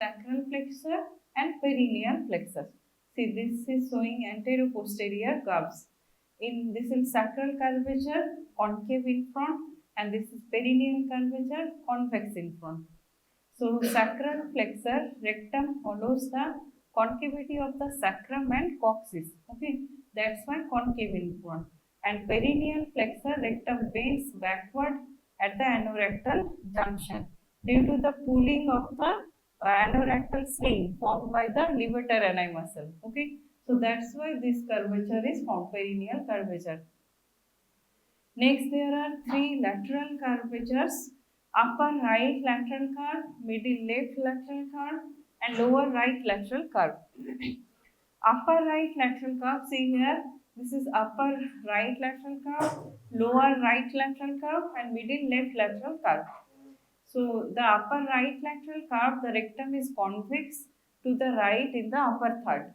sacral flexor and perineal flexor. See, this is showing anteroposterior curves. In this is sacral curvature, concave in front, and this is perineal curvature, convex in front. So, sacral flexor rectum follows the concavity of the sacrum and coccyx. Okay, that's why concave in front. And perineal flexor rectum bends backward at the anorectal junction due to the pulling of the anorectal sling formed by the levator ani muscle. Okay, so that's why this curvature is formed, perineal curvature. Next, there are three lateral curvatures: upper right lateral curve, middle left lateral curve, and lower right lateral curve. Upper right lateral curve, see here, this is upper right lateral curve, lower right lateral curve, and middle left lateral curve. So, the upper right lateral curve, the rectum is convex to the right in the upper third.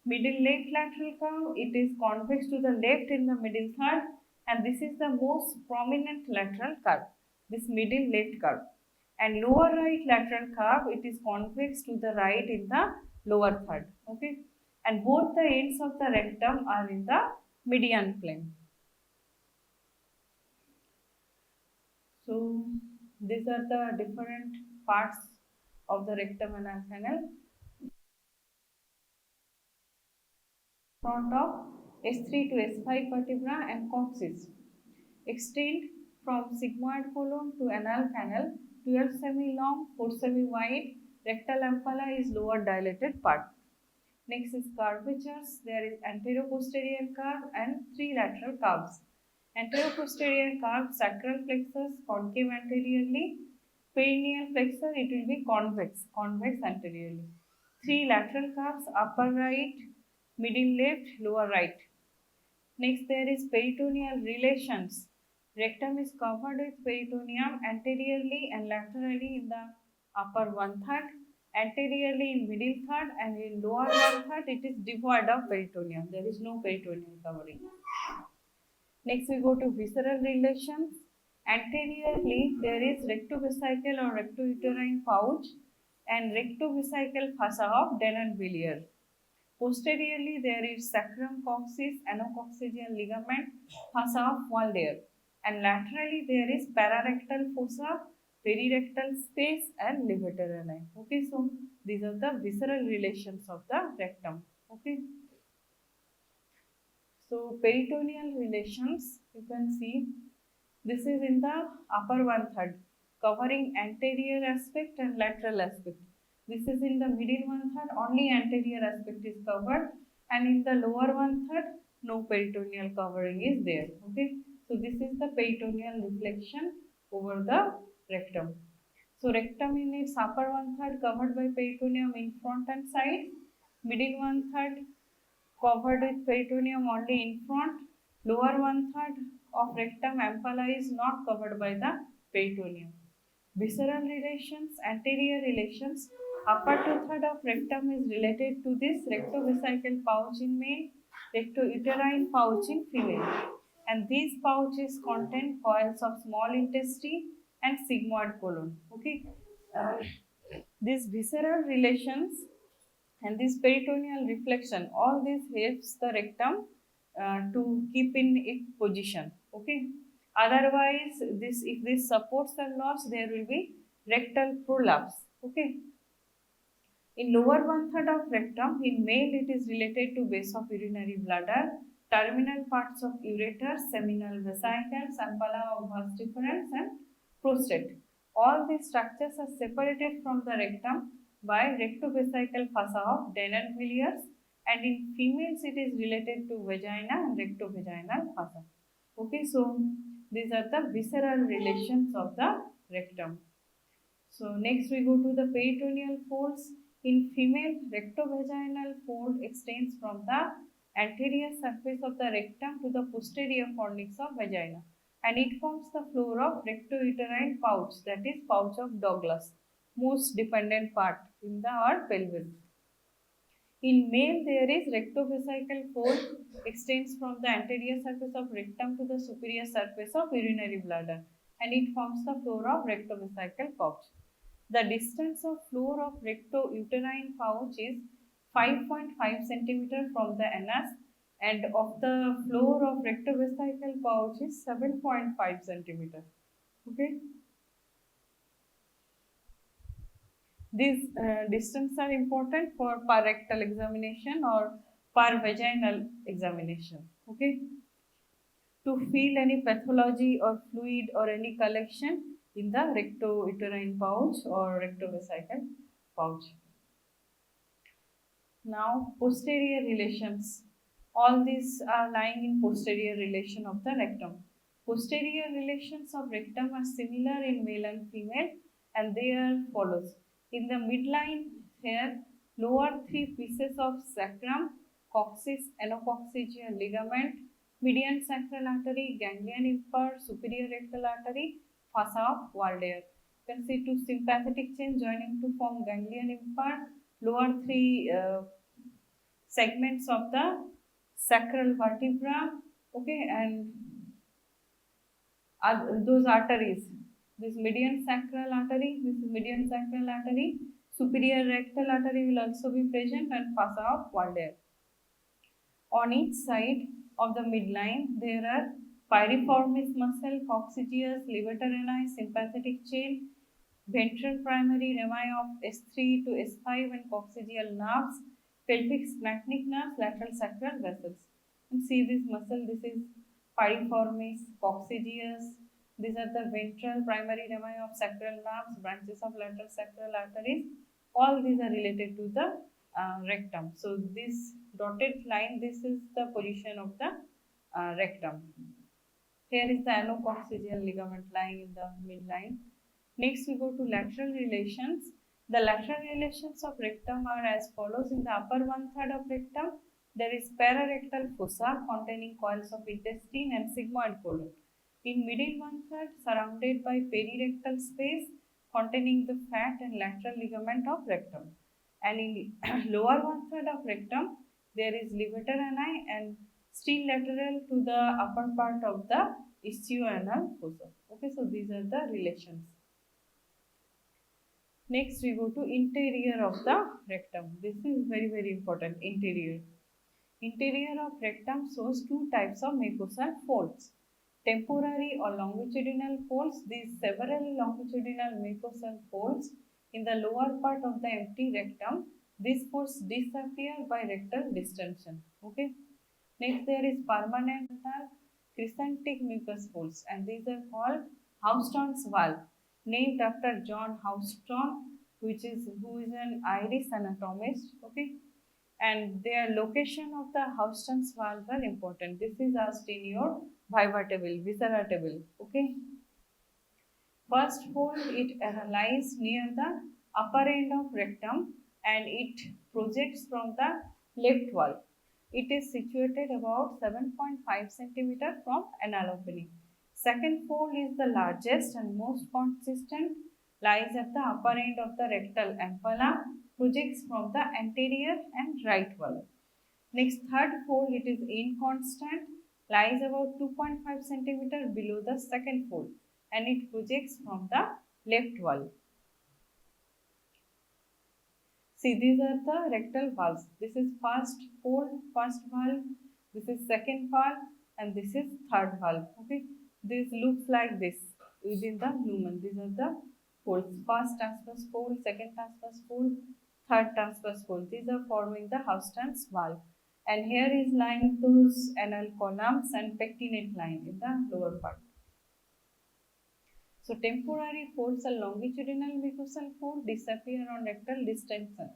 Middle left lateral curve, it is convex to the left in the middle third, and this is the most prominent lateral curve, this middle left curve. And lower right lateral curve, it is convex to the right in the lower third. Okay, and both the ends of the rectum are in the median plane. So, these are the different parts of the rectum anal canal. Front of S3 to S5 vertebra and coccyx extend from sigmoid colon to anal canal, 12 semi long, 4 semi wide. Rectal ampulla is lower dilated part. Next is curvatures. There is anteroposterior curve and three lateral curves. Anteroposterior curve, sacral plexus concave anteriorly. Perineal flexor, it will be convex anteriorly. Three lateral curves, upper right, middle left, lower right. Next, there is peritoneal relations. Rectum is covered with peritoneum anteriorly and laterally in the upper one third, anteriorly in middle third, and in lower one third it is devoid of peritoneum. There is no peritoneal covering. Next, we go to visceral relations. Anteriorly, there is rectovesical or rectouterine pouch and rectovesical fossa of Denon-Villiers. Posteriorly, there is sacrum coccyx, anococcygeal ligament, fossa of Waldeyer. And laterally, there is pararectal fossa, perirectal space, and levator ani. Okay, so these are the visceral relations of the rectum. Okay. So peritoneal relations, you can see this is in the upper one third, covering anterior aspect and lateral aspect. This is in the middle one third, only anterior aspect is covered, and in the lower one third, no peritoneal covering is there. Okay, so this is the peritoneal reflection over the rectum. So rectum in its upper one third covered by peritoneum in front and side, middle one third covered with peritoneum only in front, lower one third of rectum ampulla is not covered by the peritoneum. Visceral relations, anterior relations, upper two third of rectum is related to this rectovesical pouch in male, rectouterine pouch in female. And these pouches contain coils of small intestine and sigmoid colon. Okay. These visceral relations and this peritoneal reflection, all this helps the rectum to keep in its position. Okay, otherwise this, if this supports are lost, there will be rectal prolapse. Okay, in lower one third of rectum, in male it is related to base of urinary bladder, terminal parts of ureter, seminal vesicles, ampulla of vas deferens, and prostate. All these structures are separated from the rectum by rectovesical fossa of Denon-Villiers, and in females it is related to vagina and rectovaginal fossa. Okay, so these are the visceral relations of the rectum. So next we go to the peritoneal folds. In female, rectovaginal fold extends from the anterior surface of the rectum to the posterior fornix of vagina, and it forms the floor of rectouterine pouch, that is pouch of Douglas, most dependent part in the our pelvis. In male, there is rectovesical fold extends from the anterior surface of rectum to the superior surface of urinary bladder, and it forms the floor of rectovesical pouch. The distance of floor of recto-uterine pouch is 5.5 centimeter from the anus, and of the floor of rectovesical pouch is 7.5 centimeter. Okay. These distance are important for per rectal examination or per vaginal examination. Okay. To feel any pathology or fluid or any collection in the recto-uterine pouch or rectovesical pouch. Now, posterior relations. All these are lying in posterior relation of the rectum. Posterior relations of rectum are similar in male and female, and they are follows. In the midline here, lower three pieces of sacrum, coccyx, anococcygeal ligament, median sacral artery, ganglion impar, superior rectal artery, fossa of Waldeyer. You can see two sympathetic chains joining to form ganglion impar, lower three segments of the sacral vertebra, okay, and those arteries, this median sacral artery, this is median sacral artery, superior rectal artery will also be present, and fossa of Waldeyer. On each side of the midline, there are piriformis muscle, coccygeus, levator ani, sympathetic chain, ventral primary rami of S3 to S5 and coccygeal nerves, pelvic splanchnic nerves, lateral sacral vessels. And see this muscle, this is piriformis, coccygeus. These are the ventral primary rami of sacral nerves, branches of lateral sacral arteries. All these are related to the rectum. So this dotted line, this is the position of the rectum. Here is the anococcygeal ligament lying in the midline. Next, we go to lateral relations. The lateral relations of rectum are as follows. In the upper one third of rectum, there is pararectal fossa containing coils of intestine and sigmoid colon. In middle one third, surrounded by perirectal space containing the fat and lateral ligament of rectum. And in lower one third of rectum, there is levator ani and still lateral to the upper part of the ischioanal fossa. Okay, so these are the relations. Next, we go to interior of the rectum. This is very important. Interior. Interior of rectum shows two types of mucosal folds. Temporary or longitudinal folds. These several longitudinal mucosal folds in the lower part of the empty rectum. These folds disappear by rectal distension. Okay. Next, there is permanent crescentic mucus folds, and these are called Houston's valve, named after John Houston, who is an Irish anatomist. Okay, and their location of the Houston's valve are important. This is asked in your Viva table, Viscera table. Okay, first fold, it lies near the upper end of rectum and it projects from the left wall. It is situated about 7.5 centimeter from anal opening. Second fold is the largest and most consistent, lies at the upper end of the rectal ampulla, projects from the anterior and right wall. Next, third fold, it is inconstant, lies about 2.5 centimeter below the second fold and it projects from the left wall. See, these are the rectal valves. This is first fold, first valve, this is second valve, and this is third valve. Okay, this looks like this within the lumen. These are the folds. First transverse fold, second transverse fold, third transverse fold. These are forming the Houston's valve. And here is lying those anal columns and pectinate line in the lower part. So temporary folds or longitudinal mucosal fold disappear on rectal distension,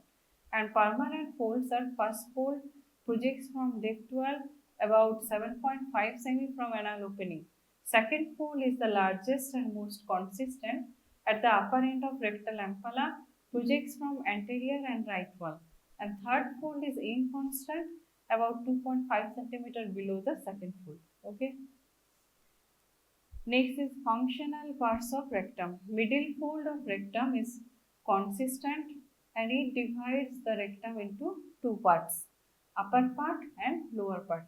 and permanent folds are first fold projects from left wall about 7.5 cm from anal opening. Second fold is the largest and most consistent at the upper end of rectal ampulla, projects from anterior and right wall. And third fold is inconstant about 2.5 cm below the second fold. Okay. Next is functional parts of rectum. Middle fold of rectum is consistent and it divides the rectum into two parts, upper part and lower part.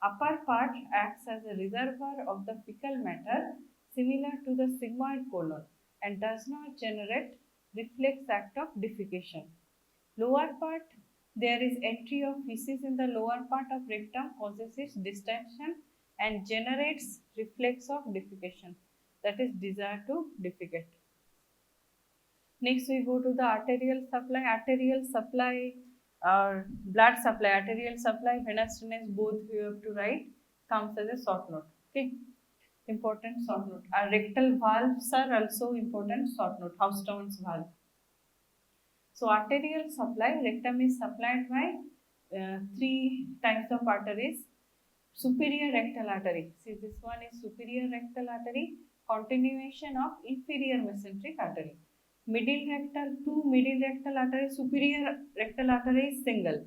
Upper part acts as a reservoir of the fecal matter similar to the sigmoid colon and does not generate reflex act of defecation. Lower part, there is entry of feces in the lower part of rectum, causes its distension and generates reflex of defecation, that is desire to defecate. Next we go to the arterial supply. Arterial supply or blood supply, arterial supply, venous drainage, both you have to write, comes as a short note. Okay, important short note. Our rectal valves are also important short note. Houston's valve. So arterial supply, rectum is supplied by three types of arteries. Superior rectal artery. See, this one is superior rectal artery, continuation of inferior mesenteric artery. Middle rectal, two middle rectal artery, superior rectal artery is single.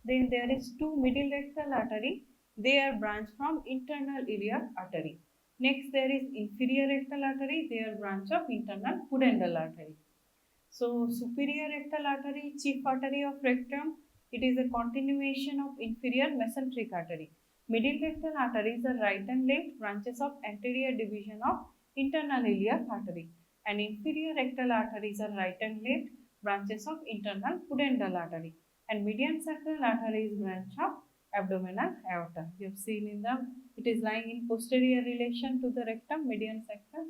Then there is two middle rectal artery, they are branched from internal iliac artery. Next there is inferior rectal artery, they are branch of internal pudendal artery. So superior rectal artery, chief artery of rectum, it is a continuation of inferior mesenteric artery. Middle rectal arteries are right and left branches of anterior division of internal iliac artery, and inferior rectal arteries are right and left branches of internal pudendal artery, and median sacral artery is branch of abdominal aorta. You have seen in the, it is lying in posterior relation to the rectum, median sacral.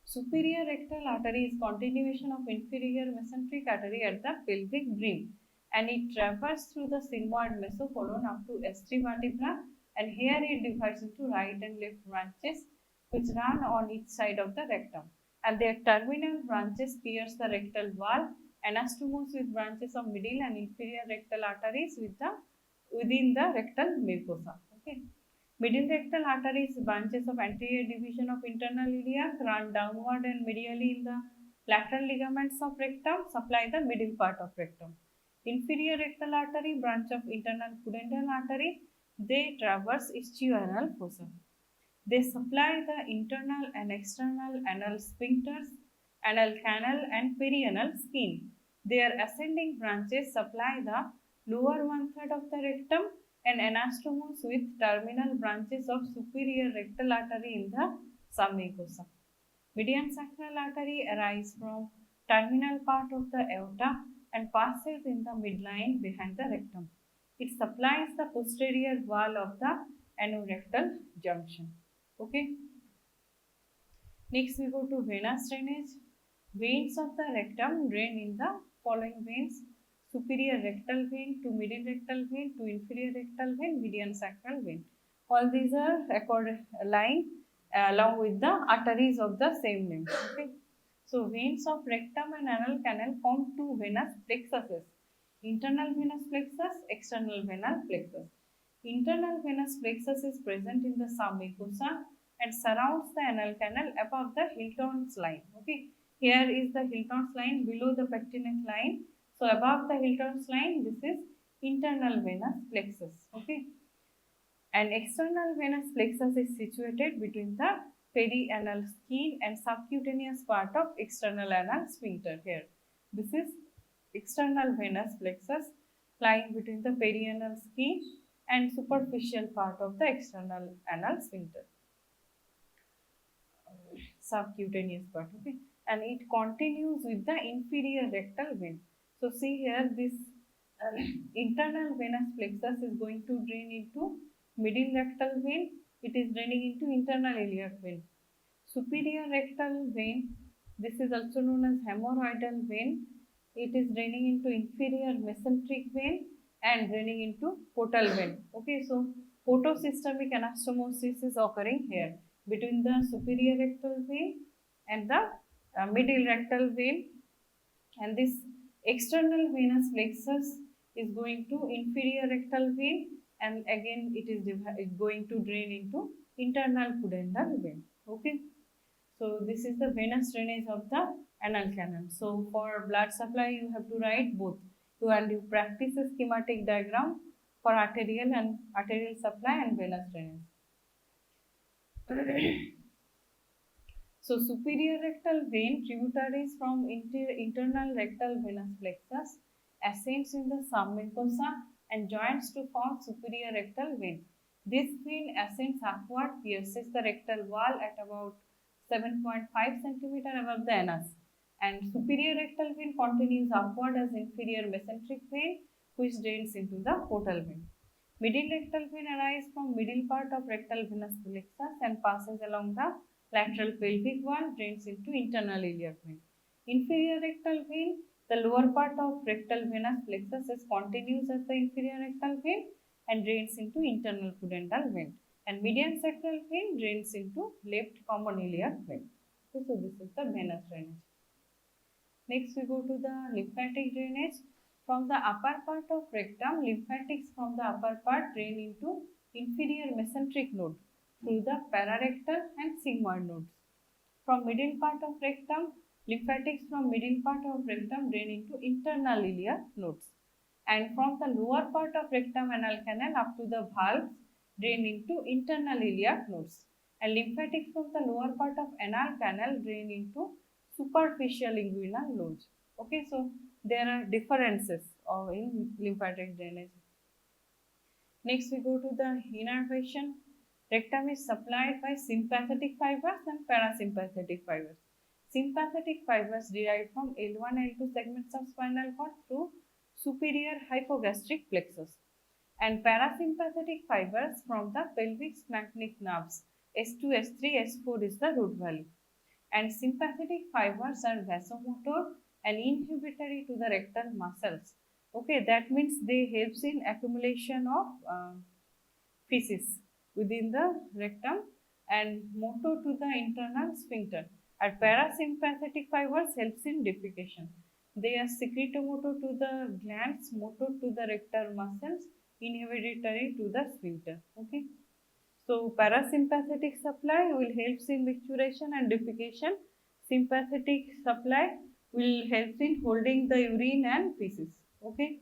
Superior rectal artery is continuation of inferior mesenteric artery at the pelvic brim, and it traverses through the sigmoid mesocolon up to S3 vertebra, and here it divides into right and left branches which run on each side of the rectum, and their terminal branches pierce the rectal wall, anastomose with branches of middle and inferior rectal arteries within the rectal mucosa. Okay. Middle rectal arteries, branches of anterior division of internal iliac, run downward and medially in the lateral ligaments of rectum, supply the middle part of rectum. Inferior rectal artery, branch of internal pudendal artery, they traverse ischioanal fossa. They supply the internal and external anal sphincters, anal canal and perianal skin. Their ascending branches supply the lower one-third of the rectum and anastomose with terminal branches of superior rectal artery in the submucosa. Median sacral artery arises from terminal part of the aorta and passes in the midline behind the rectum. It supplies the posterior wall of the anorectal junction. Okay. Next we go to venous drainage. Veins of the rectum drain in the following veins: superior rectal vein to middle rectal vein to inferior rectal vein, median sacral vein. All these are lying along with the arteries of the same name. Okay. So veins of rectum and anal canal form two venous plexuses: internal venous plexus, external venous plexus. Internal venous plexus is present in the submucosa and surrounds the anal canal above the Hilton's line. Okay, here is the Hilton's line below the pectinate line. So above the Hilton's line, this is internal venous plexus. Okay, and external venous plexus is situated between the perianal skin and subcutaneous part of external anal sphincter. Here, this is external venous plexus lying between the perianal skin and superficial part of the external anal sphincter, subcutaneous part. Okay, and it continues with the inferior rectal vein. So see here, this internal venous plexus is going to drain into middle rectal vein. It is draining into internal iliac vein. Superior rectal vein, this is also known as hemorrhoidal vein. It is draining into inferior mesenteric vein and draining into portal vein. Okay, so photosystemic anastomosis is occurring here between the superior rectal vein and the middle rectal vein, and this external venous plexus is going to inferior rectal vein, and again it is going to drain into internal pudendal vein. Okay, so this is the venous drainage of the anal canal. So for blood supply you have to write both. You practice a schematic diagram for arterial supply and venous drainage. So superior rectal vein, tributaries from internal rectal venous plexus, ascends in the submucosa and joins to form superior rectal vein. This vein ascends upward, pierces the rectal wall at about 7.5 cm above the anus. And superior rectal vein continues upward as inferior mesenteric vein, which drains into the portal vein. Middle rectal vein arises from middle part of rectal venous plexus and passes along the lateral pelvic wall, drains into internal iliac vein. Inferior rectal vein, the lower part of rectal venous plexus is continuous as the inferior rectal vein and drains into internal pudendal vein. And median sacral vein drains into left common iliac vein. Okay, so this is the venous drainage. Next, we go to the lymphatic drainage. From the upper part of rectum, lymphatics from the upper part drain into inferior mesenteric node through the pararectal and sigmoid nodes. From middle part of rectum, lymphatics from middle part of rectum drain into internal iliac nodes. And from the lower part of rectum anal canal up to the valves drain into internal iliac nodes. And lymphatics from the lower part of anal canal drain into superficial inguinal nodes. Okay, so there are differences in lymphatic drainage. Next, we go to the innervation. Rectum is supplied by sympathetic fibers and parasympathetic fibers. Sympathetic fibers derived from L1 L2 segments of spinal cord through superior hypogastric plexus, and parasympathetic fibers from the pelvic splanchnic nerves. S2, S3, S4 is the root value. And sympathetic fibers are vasomotor and inhibitory to the rectal muscles. Okay, that means they helps in accumulation of feces within the rectum and motor to the internal sphincter. And parasympathetic fibers helps in defecation. They are secretomotor to the glands, motor to the rectal muscles, inhibitory to the sphincter. Okay. So parasympathetic supply will help in micturition and defecation. Sympathetic supply will help in holding the urine and feces. Okay.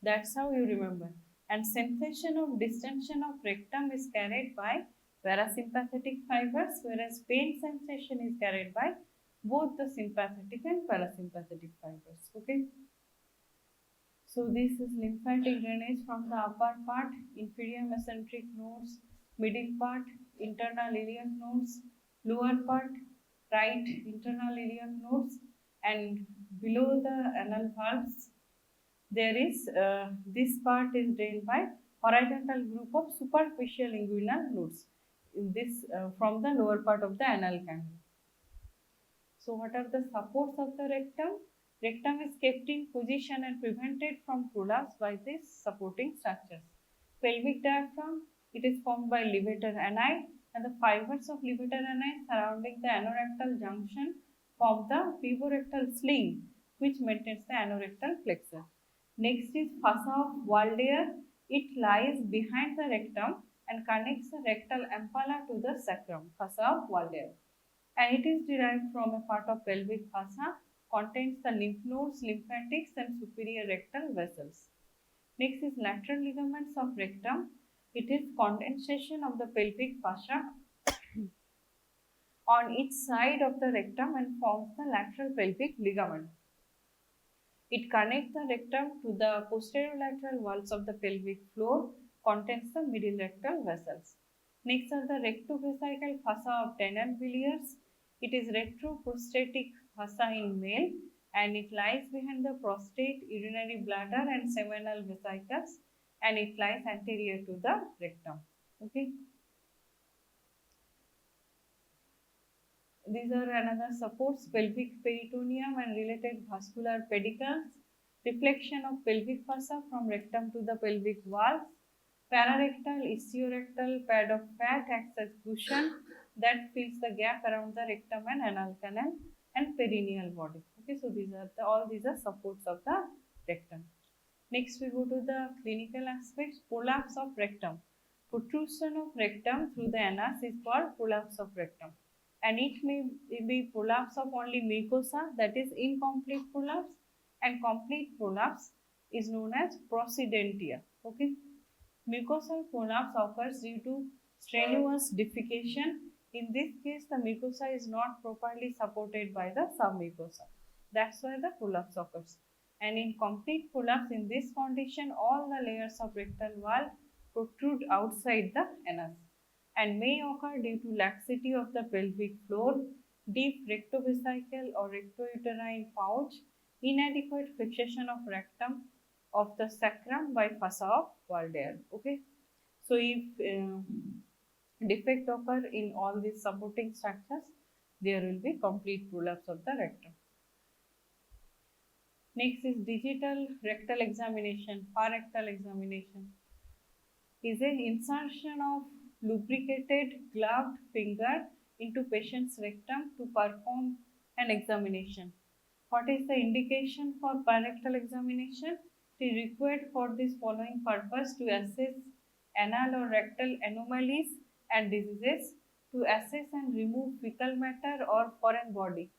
That's how you remember. And sensation of distension of rectum is carried by parasympathetic fibers, whereas pain sensation is carried by both the sympathetic and parasympathetic fibers. Okay. So this is lymphatic drainage from the upper part, inferior mesenteric nodes, middle part, internal iliac nodes, lower part, right internal iliac nodes, and below the anal valves, there is this part is drained by horizontal group of superficial inguinal nodes. In this from the lower part of the anal canal. So what are the supports of the rectum? Rectum is kept in position and prevented from prolapse by these supporting structures. Pelvic diaphragm, it is formed by levator ani, and the fibers of levator ani surrounding the anorectal junction form the pivorectal sling, which maintains the anorectal plexus. Next is fossa of Waldeyer. It lies behind the rectum and connects the rectal ampulla to the sacrum, fossa of Waldeyer, and it is derived from a part of pelvic fossa, contains the lymph nodes, lymphatics and superior rectal vessels. Next is lateral ligaments of rectum. It is condensation of the pelvic fascia on each side of the rectum and forms the lateral pelvic ligament. It connects the rectum to the posterolateral walls of the pelvic floor, contains the middle rectal vessels. Next are the rectovesical fossa of Tenon-Villiers. It is retroprostatic fossa in male and it lies behind the prostate, urinary bladder and seminal vesicles, and it lies anterior to the rectum. Okay. These are another supports: pelvic peritoneum and related vascular pedicles, reflection of pelvic fossa from rectum to the pelvic valves, pararectal, ischiorectal pad of fat acts as cushion that fills the gap around the rectum and anal canal, and perineal body. Okay, so these are all these are supports of the rectum. Next, we go to the clinical aspects. Prolapse of rectum. Protrusion of rectum through the anus is called prolapse of rectum, and it may be prolapse of only mucosa, that is incomplete prolapse, and complete prolapse is known as procidentia. Okay. Mucosal prolapse occurs due to strenuous defecation. In this case, the mucosa is not properly supported by the submucosa. That's why the prolapse occurs. And in complete prolapse, in this condition, all the layers of rectal wall protrude outside the anus and may occur due to laxity of the pelvic floor, deep rectovesical or rectouterine pouch, inadequate fixation of rectum of the sacrum by fossa of Waldeyer. Okay, so if defect occur in all these supporting structures, there will be complete prolapse of the rectum. Next is digital rectal examination, parectal examination. Is an insertion of lubricated gloved finger into patient's rectum to perform an examination. What is the indication for parectal examination? It is required for this following purpose: to assess anal or rectal anomalies and diseases, to assess and remove fecal matter or foreign body.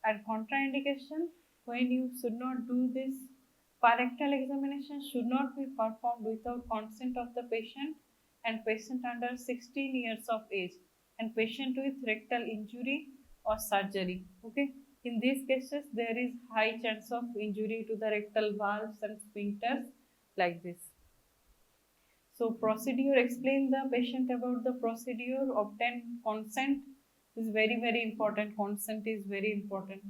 And contraindication, when you should not do this, parectal examination should not be performed without consent of the patient and patient under 16 years of age and patient with rectal injury or surgery. Okay, in these cases there is high chance of injury to the rectal valves and sphincters like this. So procedure, explain the patient about the procedure, obtain consent is very important. Consent is very important.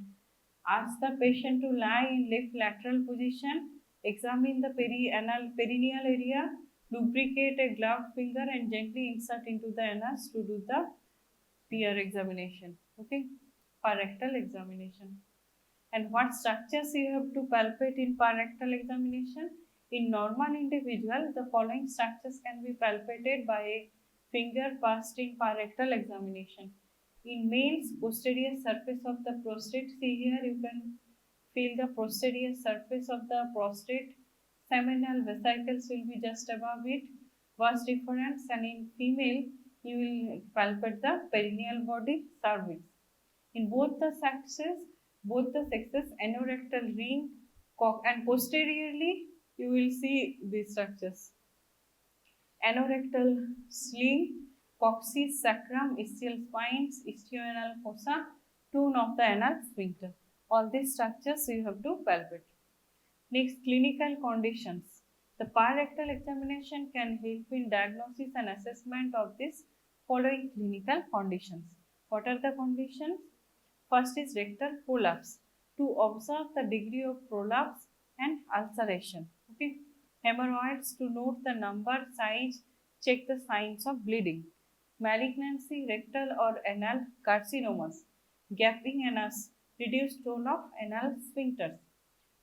Ask the patient to lie in left lateral position, examine the perineal area, lubricate a gloved finger and gently insert into the anus to do the peer examination. Okay, parectal examination. And what structures you have to palpate in parectal examination? In normal individual, the following structures can be palpated by a finger passed in parectal examination. In males, posterior surface of the prostate. See here, you can feel the posterior surface of the prostate. Seminal vesicles will be just above it. Vas deferens, and in female, you will palpate the perineal body, cervix. In both the sexes, anorectal ring, cock, and posteriorly, you will see these structures. Anorectal sling, coccyx, sacrum, ischial spines, istioanal fossa, tune of the anal sphincter. All these structures you have to palpate. Next, clinical conditions. The parectal examination can help in diagnosis and assessment of these following clinical conditions. What are the conditions? First is rectal prolapse. To observe the degree of prolapse and ulceration. Okay. Hemorrhoids, to note the number, size, check the signs of bleeding. Malignancy, rectal or anal carcinomas. Gaping anus, reduced tone of anal sphincters.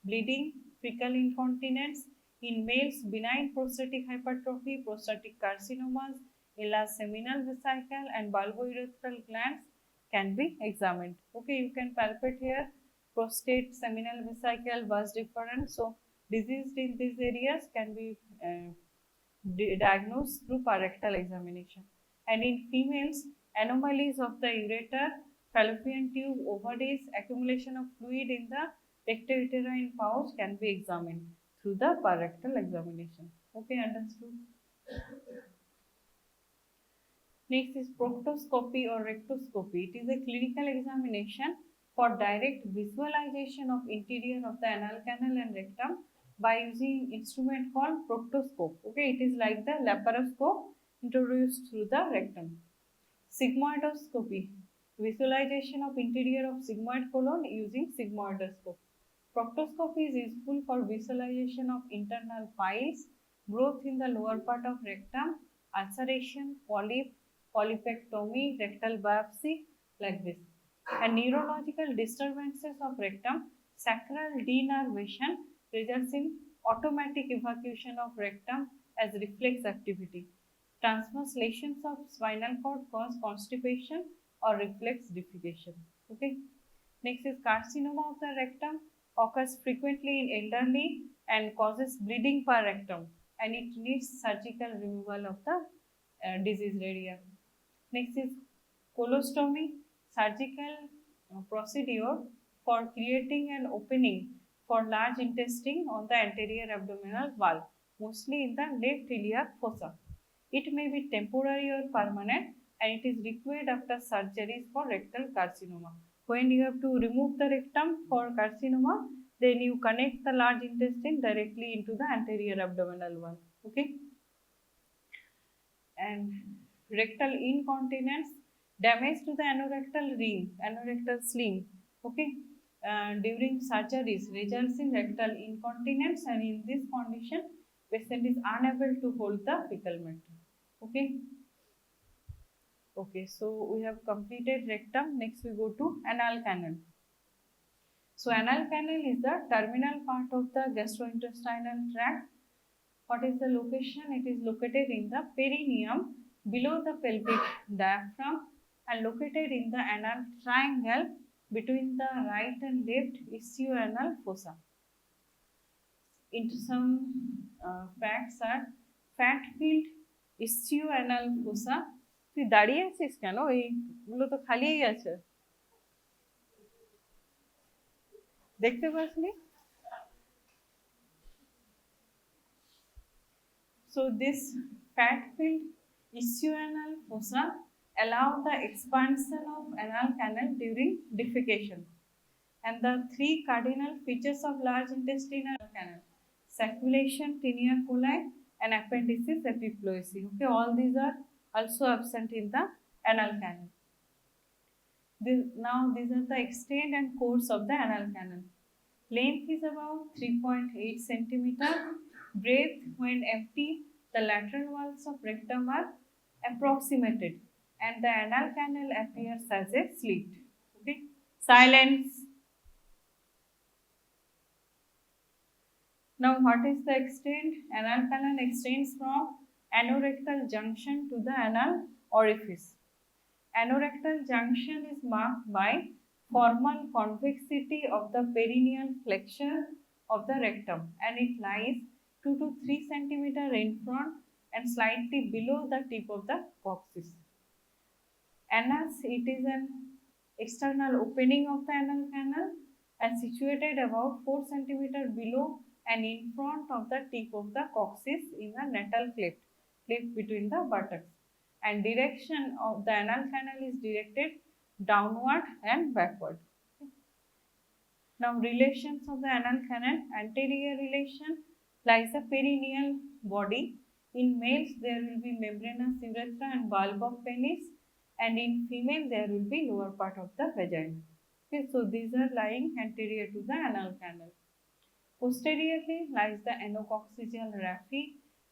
Bleeding, fecal incontinence. In males, benign prostatic hypertrophy, prostatic carcinomas, enlarged seminal vesicle and bulbourethral glands can be examined. Okay, you can palpate here prostate, seminal vesicle, vas deferens. So, disease in these areas can be diagnosed through parectal examination. And in females, anomalies of the ureter, fallopian tube, ovaries, accumulation of fluid in the rectouterine pouch can be examined through the parectal examination. Okay, understood? Next is proctoscopy or rectoscopy. It is a clinical examination for direct visualization of interior of the anal canal and rectum by using instrument called proctoscope. Okay, it is like the laparoscope introduced through the rectum. Sigmoidoscopy, visualization of interior of sigmoid colon using sigmoidoscope. Proctoscopy is useful for visualization of internal piles, growth in the lower part of rectum, ulceration, polyp, polypectomy, rectal biopsy, like this. And neurological disturbances of rectum, sacral denervation results in automatic evacuation of rectum as reflex activity. Transverse lesions of spinal cord cause constipation or reflex defecation. Okay. Next is carcinoma of the rectum, occurs frequently in elderly and causes bleeding per rectum, and it needs surgical removal of the diseased area. Next is colostomy, surgical procedure for creating an opening for large intestine on the anterior abdominal wall, mostly in the left iliac fossa. It may be temporary or permanent, and it is required after surgeries for rectal carcinoma. When you have to remove the rectum for carcinoma, then you connect the large intestine directly into the anterior abdominal wall. Okay. And rectal incontinence, Damage to the anorectal ring, anorectal sling, okay, during surgeries results in rectal incontinence, and in this condition, patient is unable to hold the fecal matter. Okay. Okay, so we have completed rectum. Next, we go to anal canal. So, anal canal is the terminal part of the gastrointestinal tract. What is the location? It is located in the perineum below the pelvic diaphragm and located in the anal triangle between the right and left isthioanal fossa. Into some facts are fat-filled isthioanal fossa. তুই দাঁড়িয়ে আছিস কেন? এইগুলো তো খালিই আছে, দেখতে পাসনি? So this fat-filled isthioanal fossa allow the expansion of anal canal during defecation. And the three cardinal features of large intestinal canal: circulation, tinea coli, and appendices epiploidy. Okay, all these are also absent in the anal canal. Now these are the extent and course of the anal canal. Length is about 3.8 centimeter. Breadth, when empty, the lateral walls of rectum are approximated, and the anal canal appears as a slit. Okay, silence. Now, what is the extent? Anal canal extends from anorectal junction to the anal orifice. Anorectal junction is marked by formal convexity of the perineal flexure of the rectum, and it lies 2 to 3 centimeter in front and slightly below the tip of the coccyx. Anus, it is an external opening of the anal canal and situated about 4 centimeter below and in front of the tip of the coccyx in the natal cleft between the buttocks. And direction of the anal canal is directed downward and backward. Now, relations of the anal canal. Anterior relation lies the perineal body. In males, there will be membranous urethra and bulb of penis, and in female, there will be lower part of the vagina. Okay, so these are lying anterior to the anal canal. Posteriorly lies the anococcygeal raphe,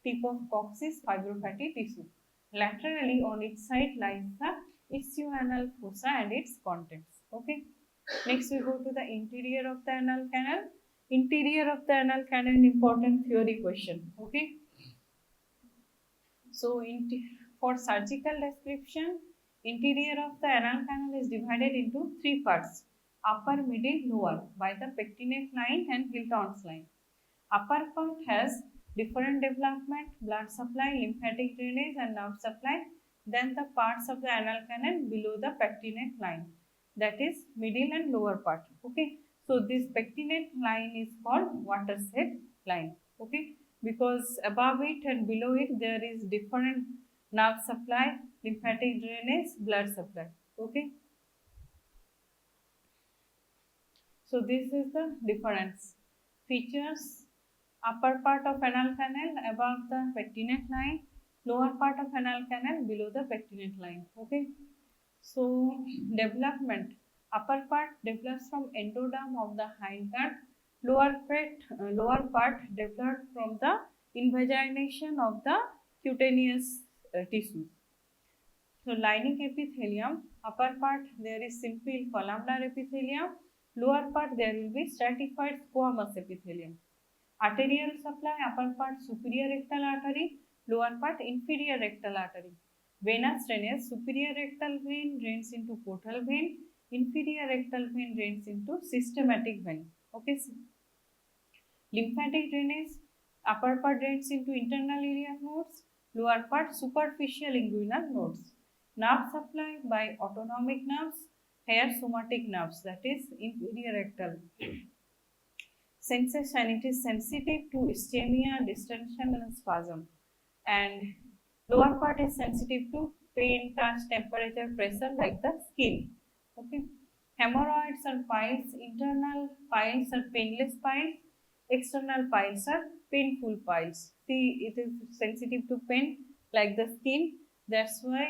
tip of coccyx, fibrofatty tissue. Laterally on its side lies the isthioanal fossa and its contents. Okay. Next, we go to the interior of the anal canal. Interior of the anal canal, important theory question. Okay. So, for surgical description, interior of the anal canal is divided into three parts: upper, middle, lower, by the pectinate line and Hilton's line. Upper part has different development, blood supply, lymphatic drainage, and nerve supply than the parts of the anal canal below the pectinate line, that is middle and lower part. Okay, so this pectinate line is called watershed line. Okay, because above it and below it there is different nerve supply, lymphatic drainage, blood supply. Okay, so this is the difference. Features: upper part of anal canal above the pectinate line, lower part of anal canal below the pectinate line. Okay, so development: upper part develops from endoderm of the hindgut, lower part developed from the invagination of the cutaneous tissues. So lining epithelium: upper part there is simple columnar epithelium, lower part there will be stratified squamous epithelium. Arterial supply: upper part superior rectal artery, lower part inferior rectal artery. Venous drainage: superior rectal vein drains into portal vein, inferior rectal vein drains into systematic vein. Okay. Lymphatic drainage: upper part drains into internal iliac nodes, lower part superficial inguinal nodes. Nerve supply by autonomic nerves, hair somatic nerves, that is inferior rectal. Sensation: it is sensitive to ischemia, distension, and spasm. And lower part is sensitive to pain, touch, temperature, pressure, like the skin. Okay. Hemorrhoids or piles: internal piles are painless piles, external piles are painful piles. See, it is sensitive to pain like the skin. That's why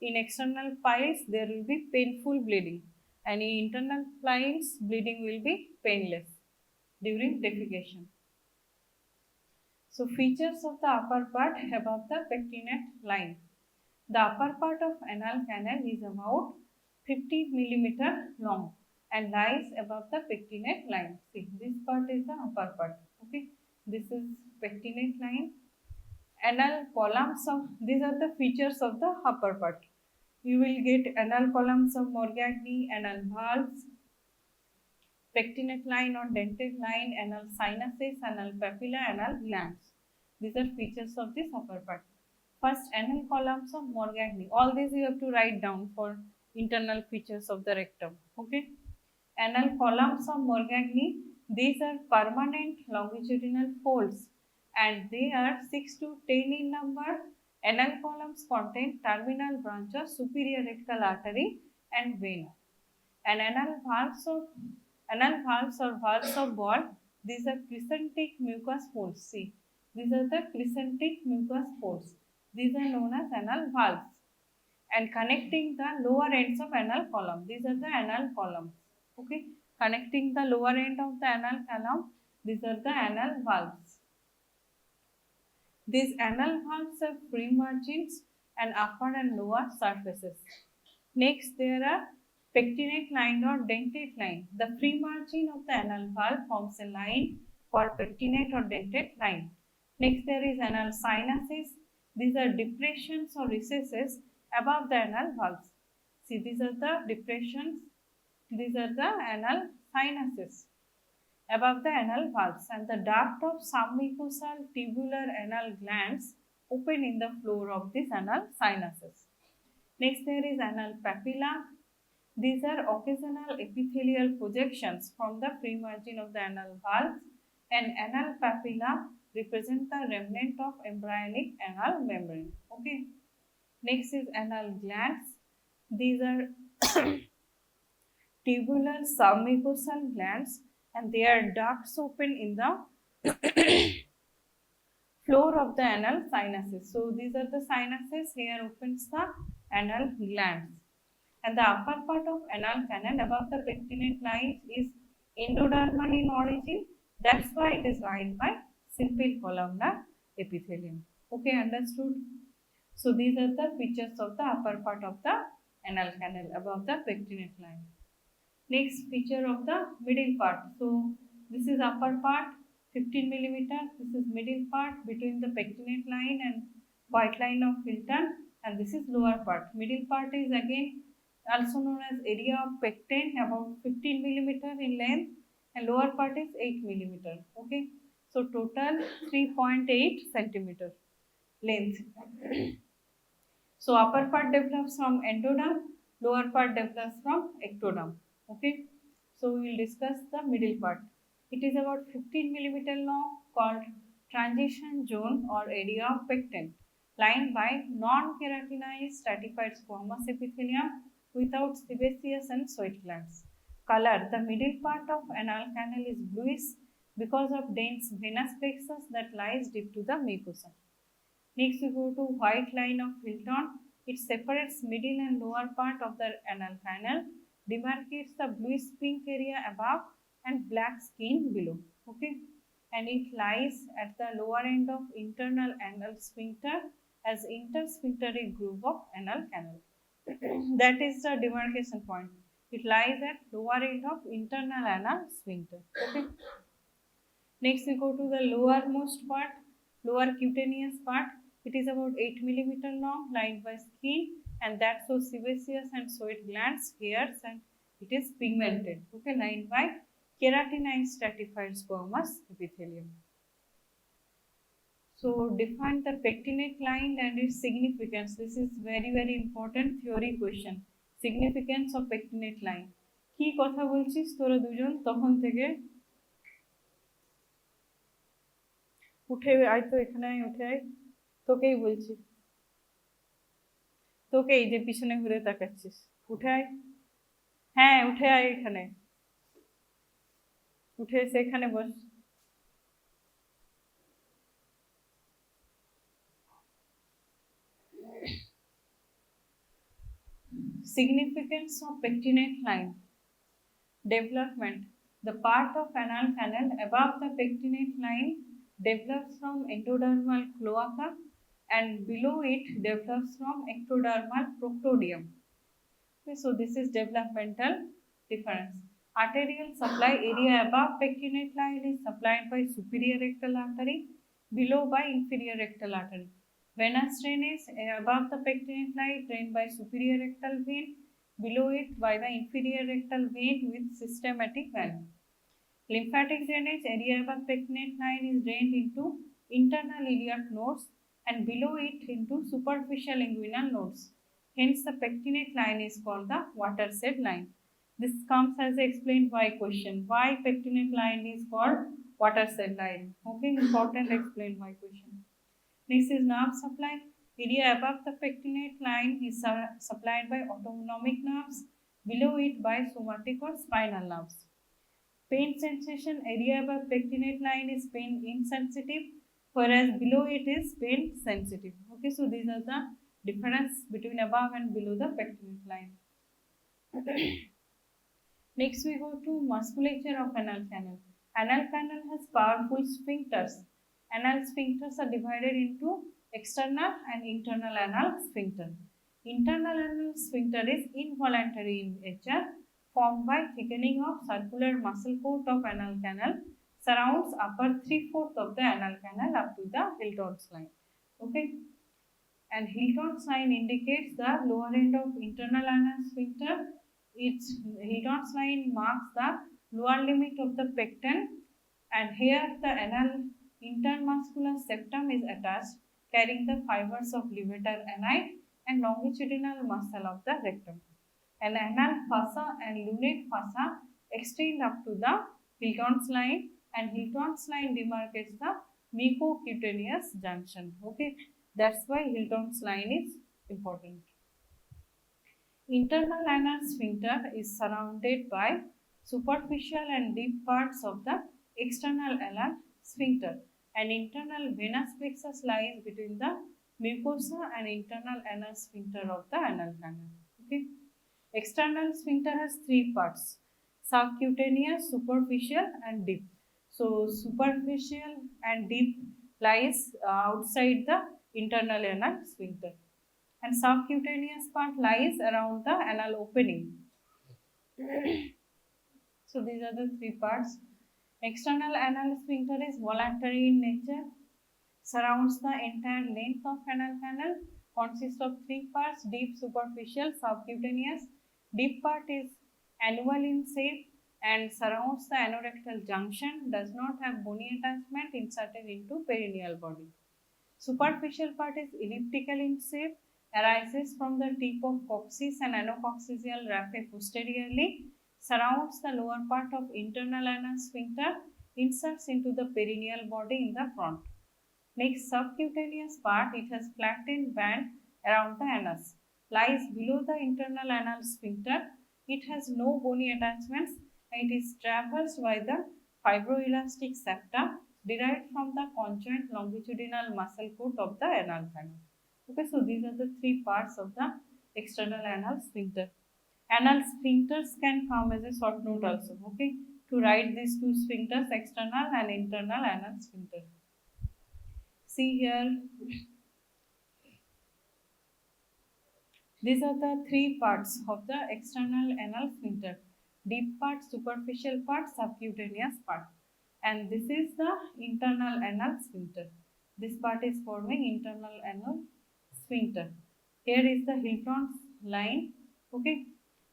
In external piles there will be painful bleeding, and in internal piles bleeding will be painless during defecation. So features of the upper part above the pectinate line. The upper part of anal canal is about 50 millimeter long and lies above the pectinate line. See, this part is the upper part. Okay, this is pectinate line. Anal columns of, these are the features of the upper part. You will get anal columns of Morgagni, anal valves, pectinate line or dentate line, anal sinuses, anal papilla, anal glands. These are features of this upper part. First, anal columns of Morgagni. All these you have to write down for internal features of the rectum. Okay. Anal columns of Morgagni. These are permanent longitudinal folds, and they are 6 to 10 in number. Anal columns contain terminal branch of superior rectal artery and vein. And anal valves or valves of Ball. These are crescentic mucous folds. See, these are the crescentic mucous folds. These are known as anal valves, and connecting the lower ends of anal column. These are the anal columns. Okay, connecting the lower end of the anal column. These are the anal valves. These anal valves have free margins and upper and lower surfaces. Next, there are pectinate line or dentate line. The free margin of the anal valve forms a line called pectinate or dentate line. Next, there is anal sinuses. These are depressions or recesses above the anal valves. See, these are the depressions. These are the anal sinuses above the anal valves, and the duct of submucosal tubular anal glands open in the floor of these anal sinuses. Next, there is anal papilla. These are occasional epithelial projections from the free margin of the anal valves, and anal papilla represent the remnant of embryonic anal membrane. Okay. Next is anal glands. These are tubular submucosal glands, and they are ducts open in the floor of the anal sinuses. So these are the sinuses. Here opens the anal glands. And the upper part of anal canal above the pectinate line is endodermal in origin. That's why it is lined by simple columnar epithelium. Okay, understood? So these are the features of the upper part of the anal canal above the pectinate line. Next, feature of the middle part. So this is upper part 15 millimeter. This is middle part between the pectinate line and white line of Hilton, and this is lower part. Middle part is again also known as area of pecten, about 15 millimeter in length, and lower part is 8 millimeter. Okay, so total 3.8 centimeter length. So upper part develops from endoderm, lower part develops from ectoderm. Okay, so we will discuss the middle part. It is about 15 millimeter long, called transition zone or area of pecten, lined by non-keratinized stratified squamous epithelium without sebaceous and sweat glands. Color: the middle part of anal canal is bluish because of dense venous plexus that lies deep to the mucosa. Next, we go to white line of Hilton. It separates middle and lower part of the anal canal, demarcates the bluish pink area above and black skin below. Okay, and it lies at the lower end of internal anal sphincter as intersphincteric groove of anal canal. That is the demarcation point. It lies at lower end of internal anal sphincter. Okay. Next, we go to the lowermost part, lower cutaneous part. It is about 8 millimeter long, lined by skin, and that shows sebaceous and sweat glands, hairs, and it is pigmented. Okay, lined by keratinized stratified squamous epithelium. So define the pectinate line and its significance. This is very important theory question. Significance of pectinate line. কি কথা বলছিস তোরা দুজন তখন থেকে? উঠে আয় তো, এখানে উঠে আয়, তোকেই বলছি, তোকেই যে পিছনে ঘুরে তাকাচ্ছিস, উঠে আয়। হ্যাঁ, উঠে আয়, এখানে উঠে এসে এখানে বস। Significance of pectinate line. Development. The part of anal canal above the pectinate line develops from endodermal cloaca and below it develops from ectodermal proctodium. Okay, so this is developmental difference. Arterial supply area above pectinate line is supplied by superior rectal artery, below by inferior rectal artery. Venous drainage above the pectinate line drained by superior rectal vein, below it by the inferior rectal vein with systematic vein. Lymphatic drainage area above pectinate line is drained into internal iliac nodes and below it into superficial inguinal nodes. Hence, the pectinate line is called the watershed line. This comes as explained why question. Why pectinate line is called watershed line? Okay, important explain why question. Next is nerve supply. Area above the pectinate line is supplied by autonomic nerves, below it by somatic or spinal nerves. Pain sensation area above pectinate line is pain insensitive, whereas below it is pain sensitive. Okay, so these are the difference between above and below the pectinate line. Next we go to musculature of anal canal. Anal canal has powerful sphincters. Anal sphincters are divided into external and internal anal sphincter. Internal anal sphincter is involuntary in nature, formed by thickening of circular muscle coat of anal canal, surrounds upper 3/4 of the anal canal up to the Hilton's line. Okay, and Hilton's line indicates the lower end of internal anal sphincter. Its Hilton's line marks the lower limit of the pecten, and here the anal intermuscular septum is attached, carrying the fibers of levator ani and longitudinal muscle of the rectum. And anal fossa and lunate fossa extend up to the Hilton's line, and Hilton's line demarcates the mucocutaneous junction. Okay, that's why Hilton's line is important. Internal anal sphincter is surrounded by superficial and deep parts of the external anal sphincter, and internal venous plexus lies between the mucosa and internal anal sphincter of the anal canal. Okay. External sphincter has three parts: subcutaneous, superficial, and deep. So superficial and deep lies outside the internal anal sphincter, and subcutaneous part lies around the anal opening. So these are the three parts. External anal sphincter is voluntary in nature, surrounds the entire length of anal canal, consists of three parts: deep, superficial, subcutaneous. Deep part is annual in shape and surrounds the anorectal junction, does not have bony attachment inserted into perineal body. Superficial part is elliptical in shape, arises from the tip of coccyx and anococcygeal raphe posteriorly, surrounds the lower part of internal anal sphincter, inserts into the perineal body in the front. Next, subcutaneous part, it has flattened band around the anus, lies below the internal anal sphincter. It has no bony attachments and it is traversed by the fibroelastic septa derived from the conjoint longitudinal muscle coat of the anal canal. Okay, so these are the three parts of the external anal sphincter. Anal sphincters can come as a short note also. Okay, to write these two sphincters, external and internal anal sphincter. See here, these are the three parts of the external anal sphincter: deep part, superficial part, subcutaneous part. And this is the internal anal sphincter. This part is forming internal anal sphincter. Here is the Hilton's line, okay,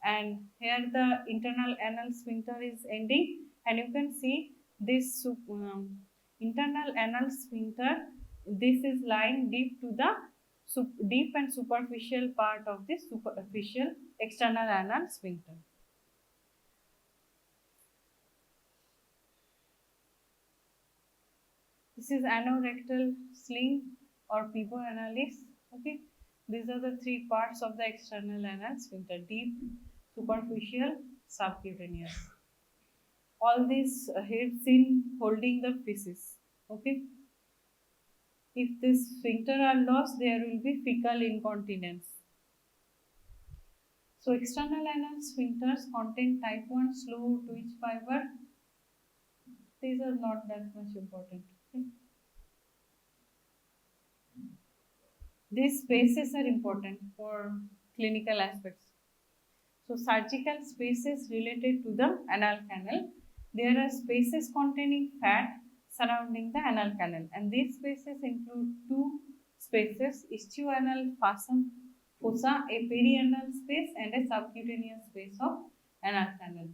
and here the internal anal sphincter is ending, and you can see this internal anal sphincter. This is lying deep to the deep and superficial part of this superficial external anal sphincter. This is anorectal sling or pivot analis. Okay, these are the three parts of the external anal sphincter: deep, superficial, subcutaneous. All these heads in holding the feces. Okay, if this sphincter are lost, there will be fecal incontinence. So external anal sphincters contain type 1 slow twitch fiber. These are not that much important. Okay. These spaces are important for clinical aspects. So surgical spaces related to the anal canal. There are spaces containing fat surrounding the anal canal, and these spaces include two spaces: ischioanal fossa, a perianal space, and a subcutaneous space of anal canal.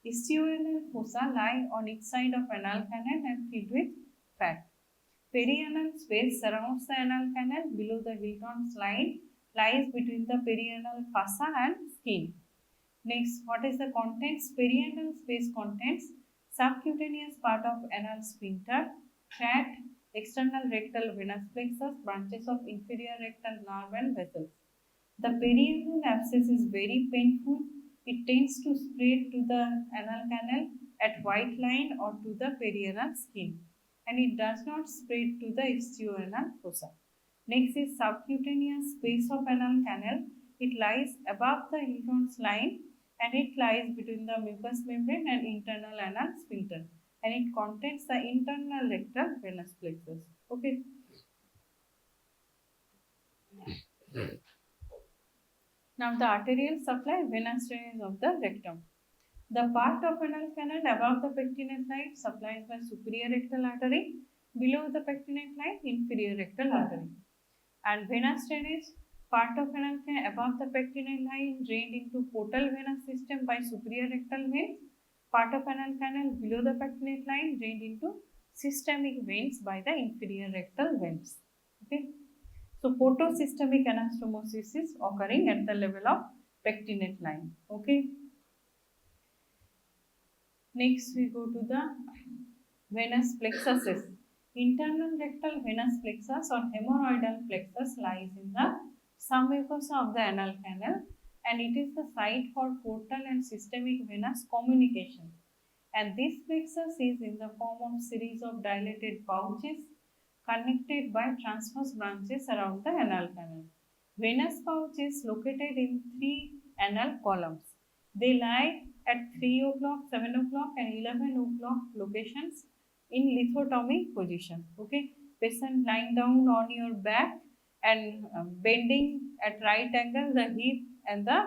Ischioanal fossa lie on each side of anal canal and filled with fat. Perianal space surrounds the anal canal below the Hilton's line, lies between the perianal fossa and skin. Next, what is the contents? Perianal space contains subcutaneous part of anal sphincter, fat, external rectal venous plexus, branches of inferior rectal nerve and vessels. The perianal abscess is very painful. It tends to spread to the anal canal at white line or to the perianal skin, and it does not spread to the ischioanal fossa. Next is subcutaneous space of anal canal. It lies above the Hilton's line and it lies between the mucous membrane and internal anal sphincter, and it contains the internal rectal venous plexus. Okay. Now the arterial supply, venous drainage of the rectum. The part of anal canal above the pectinate line supplies by superior rectal artery, below the pectinate line inferior rectal artery. And venous drainage, part of anal canal above the pectinate line drained into portal venous system by superior rectal veins, part of anal canal below the pectinate line drained into systemic veins by the inferior rectal veins. Okay. So portosystemic anastomosis is occurring at the level of pectinate line. Okay. Next we go to the venous plexuses. Internal rectal venous plexus or hemorrhoidal plexus lies in the submucosa of the anal canal, and it is the site for portal and systemic venous communication. And this plexus is in the form of series of dilated pouches connected by transverse branches around the anal canal. Venous pouch is located in three anal columns. They lie at 3 o'clock, 7 o'clock and 11 o'clock locations in lithotomy position. Okay, patient lying down on your back and bending at right angle the hip and the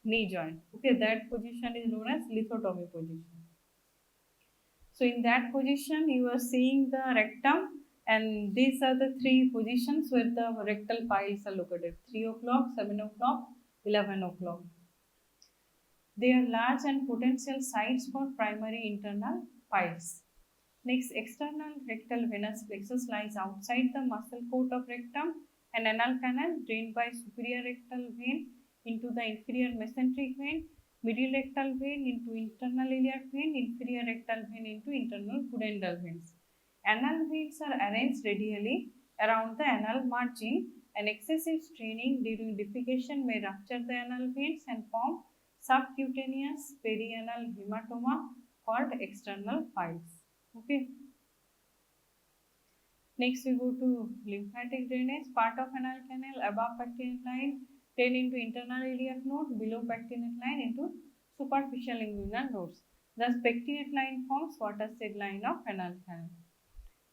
knee joint. Okay, that position is known as lithotomy position. So in that position you are seeing the rectum, and these are the three positions where the rectal piles are located: 3 o'clock, 7 o'clock, 11 o'clock. They are large and potential sites for primary internal piles. Next, external rectal venous plexus lies outside the muscle coat of rectum and anal canal, drained by superior rectal vein into the inferior mesenteric vein, middle rectal vein into internal iliac vein, inferior rectal vein into internal pudendal veins. Anal veins are arranged radially around the anal margin, and excessive straining during defecation may rupture the anal veins and form subcutaneous perianal hematoma called external piles. Okay. Next we go to lymphatic drainage. Part of anal canal above pectinate line drain into internal iliac node, below pectinate line into superficial inguinal nodes. Thus pectinate line forms watershed line of anal canal.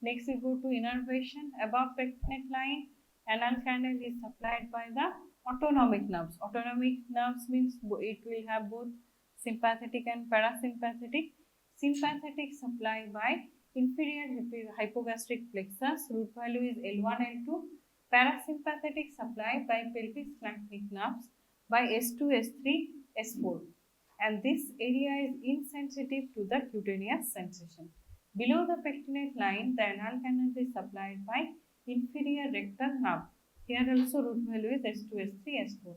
Next we go to innervation. Above pectinate line, anal canal is supplied by the autonomic nerves. Autonomic nerves means it will have both sympathetic and parasympathetic. Sympathetic supply by inferior hypogastric plexus, root value is L1, L2. Parasympathetic supply by pelvic splanchnic nerves by S2, S3, S4. And this area is insensitive to the cutaneous sensation. Below the pectinate line, the anal canal is supplied by inferior rectal nerve. Here also root value is S2, S3, S4.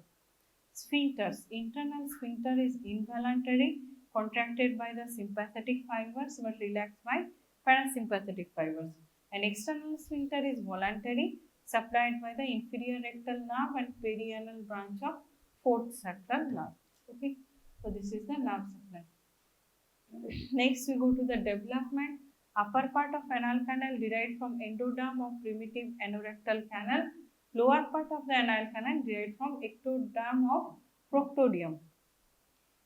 Sphincters. Internal sphincter is involuntary, contracted by the sympathetic fibers but relaxed by parasympathetic fibers. And external sphincter is voluntary, supplied by the inferior rectal nerve and perianal branch of fourth sacral nerve. Okay, so this is the nerve supply. Next, we go to the development. Upper part of anal canal derived from endoderm of primitive anorectal canal. Lower part of the anal canal derived from ectoderm of proctodeum.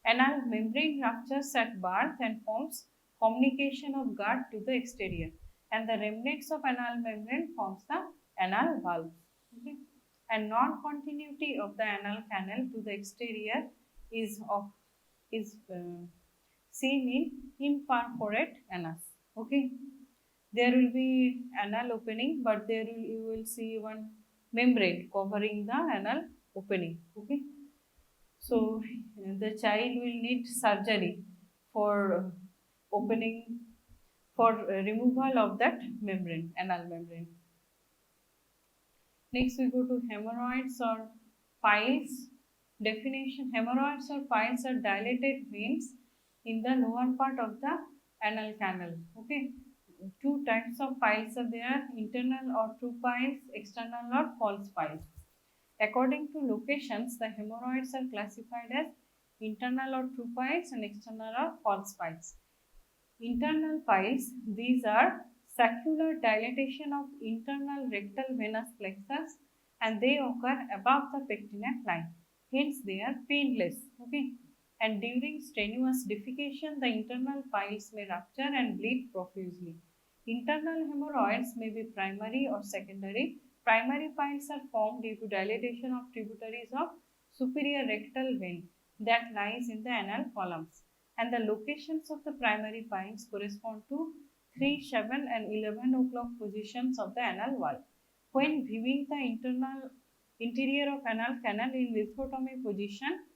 Anal membrane ruptures at birth and forms communication of gut to the exterior, and the remnants of anal membrane forms the anal valve. Okay. And non-continuity of the anal canal to the exterior is seen in imperforate anus. Okay, there will be anal opening, but you will see one membrane covering the anal opening. Okay, so the child will need surgery for opening for removal of that membrane, anal membrane. Next, we go to hemorrhoids or piles. Definition: hemorrhoids or piles are dilated veins in the lower part of the anal canal. Okay, two types of piles are there: internal or true piles, external or false piles. According to locations, the hemorrhoids are classified as internal or true piles and external or false piles. Internal piles, these are saccular dilatation of internal rectal venous plexus and they occur above the pectinate line. Hence, they are painless. Okay. And during strenuous defecation, the internal piles may rupture and bleed profusely. Internal hemorrhoids may be primary or secondary. Primary piles are formed due to dilatation of tributaries of superior rectal vein that lies in the anal columns, and the locations of the primary piles correspond to 3, 7 and 11 o'clock positions of the anal wall. When viewing the interior of anal canal in lithotomy position,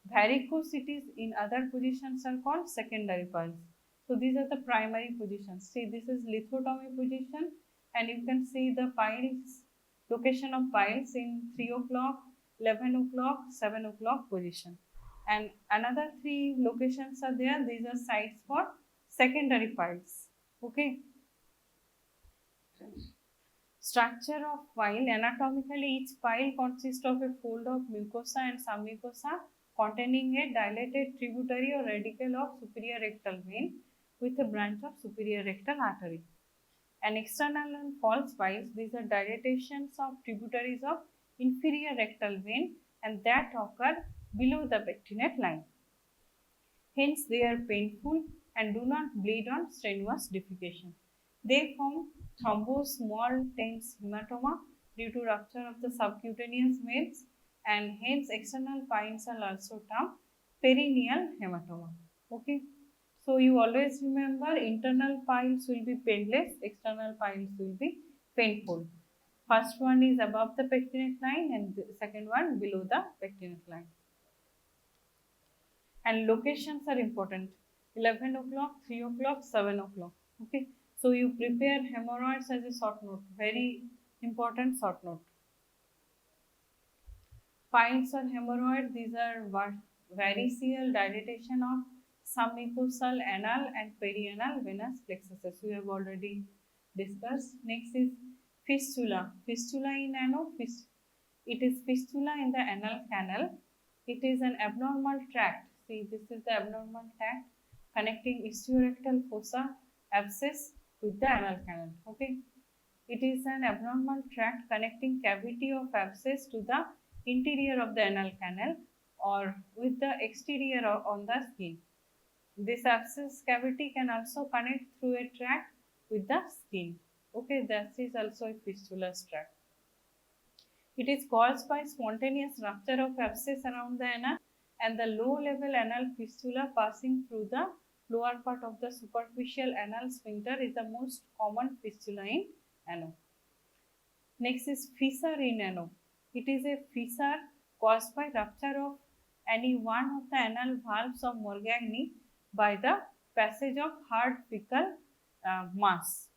varicosities in other positions are called secondary piles. So these are the primary positions. See, this is lithotomy position and you can see the piles, location of piles in 3 o'clock, 11 o'clock, 7 o'clock position. And another 3 locations are there. These are sites for secondary piles. Okay. Structure of pile. Anatomically, each pile consists of a fold of mucosa and submucosa containing a dilated tributary or radical of superior rectal vein with a branch of superior rectal artery. And external and false piles, these are dilatations of tributaries of inferior rectal vein and that occur below the pectinate line. Hence, they are painful and do not bleed on strenuous defecation. They form thrombosed small tense hematoma due to rupture of the subcutaneous veins, and hence external piles are also termed perineal hematoma. Okay. So you always remember internal piles will be painless, external piles will be painful. First one is above the pectinate line and the second one below the pectinate line. And locations are important: 11 o'clock, 3 o'clock, 7 o'clock. Okay, so you prepare hemorrhoids as a short note, very important short note. Piles or hemorrhoid, these are variceal dilatation of submucosal anal and perianal venous plexuses. We have already discussed. Next is fistula. Fistula in ano, it is fistula in the anal canal. It is an abnormal tract. See, this is the abnormal tract connecting istiorectal fossa abscess with the anal canal. Okay. It is an abnormal tract connecting cavity of abscess to the interior of the anal canal or with the exterior on the skin. This abscess cavity can also connect through a tract with the skin. Okay, that is also a fistula tract. It is caused by spontaneous rupture of abscess around the anus and the low level anal fistula passing through the lower part of the superficial anal sphincter is the most common fistula in ano. Next is fissure in ano. It is a fissure caused by rupture of any one of the anal valves of Morgagni by the passage of hard fecal mass.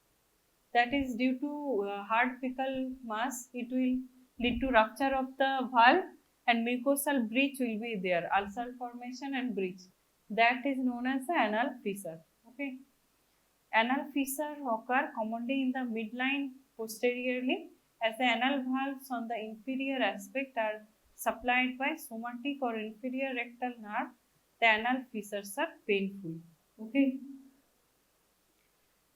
That is due to hard fecal mass, it will lead to rupture of the valve and mucosal breach will be there, ulcer formation and breach. That is known as the anal fissure. Okay. Anal fissure occur commonly in the midline posteriorly as the anal valves on the inferior aspect are supplied by somatic or inferior rectal nerve. The anal fissures are painful. Okay.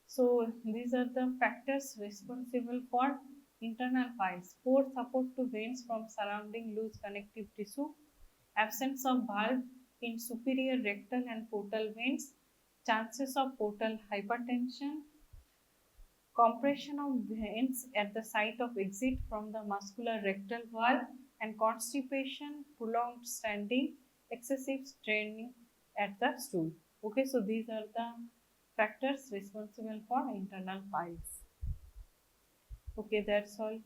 So these are the factors responsible for internal piles. Poor support to veins from surrounding loose connective tissue, absence of bulb in superior rectal and portal veins, chances of portal hypertension, compression of veins at the site of exit from the muscular rectal valve, and constipation, prolonged standing, excessive straining at the stool. Okay, so these are the factors responsible for internal piles. Okay, that's all.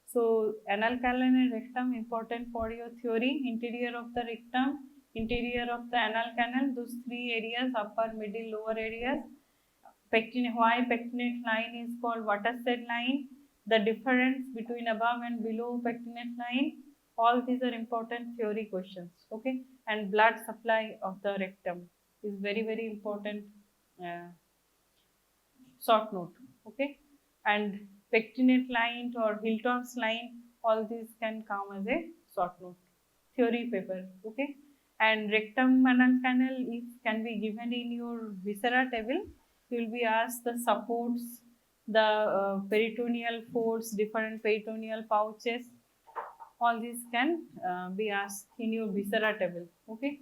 So anal canal and rectum important for your theory. Interior of the rectum, interior of the anal canal, those three areas, upper, middle, lower areas. Why pectinate line is called watershed line, the difference between above and below pectinate line, all these are important theory questions. Okay, and blood supply of the rectum is very important short note. Okay, and pectinate line or Hilton's line, all these can come as a short note theory paper. Okay, and rectum anal canal if can be given in your viscera table, you will be asked the supports, the peritoneal folds, different peritoneal pouches, all these can be asked in your viscera table. Okay,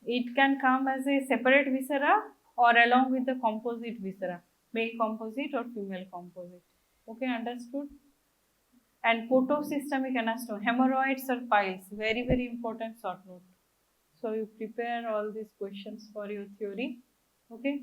it can come as a separate viscera or along with the composite viscera, male composite or female composite. Okay, understood? And photosystemic anastomose, hemorrhoids or piles, very important short note. So you prepare all these questions for your theory. Okay.